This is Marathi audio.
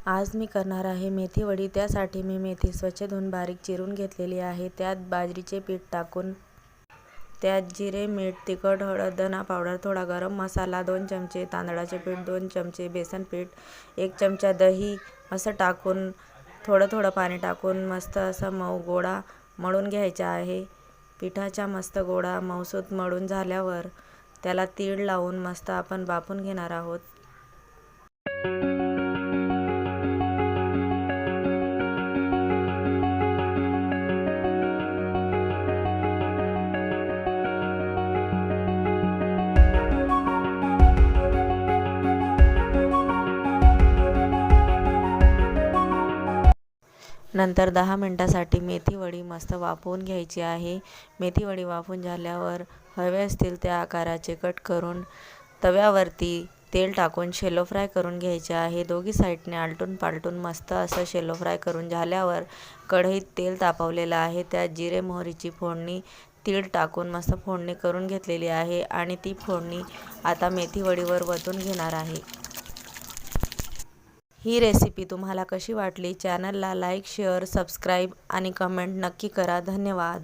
आज मी करणार आहे मेथी वडी। त्यासाठी मी मेथी स्वच्छ धुवून बारीक चिरून घेतलेली आहे। त्यात बाजरीचे पीठ टाकून त्यात जिरे, मीठ, तिखट, हळद, धना पावडर, थोडा गरम मसाला, 2 चमचे तांदळाचे पीठ, 2 चमचे बेसन पीठ, 1 चमचा दही असं टाकून थोडं पाणी टाकून मस्त असा मऊ गोळा मळून घ्यायचा आहे। पिठाचा मस्त गोळा मऊसूत मळून झाल्यावर त्याला तीळ लावून मस्त आपण बाफून घेणार आहोत। नंतर 10 मिनिटांसाठी मेथी वडी मस्त वाफवून घ्यायची आहे। मेथी वडी वाफवून झाल्यावर हवे असतील त्या आकाराचे कट करून तव्यावरती तेल टाकून शॅलो फ्राय करून घ्यायचे आहे। दोघी साईडने आलटून पालटून मस्त असं शॅलो फ्राय करून झाल्यावर कढईत तेल तापवलेलं आहे। त्यात जिरे मोहरीची फोडणी, तीळ टाकून मस्त फोडणी करून घेतलेली आहे आणि ती फोडणी आता मेथी वडीवर वतून घेणार आहे। ही रेसिपी तुम्हाला कशी वाटली? चॅनलला लाईक, शेअर, सबस्क्राईब आणि कमेंट नक्की करा। धन्यवाद।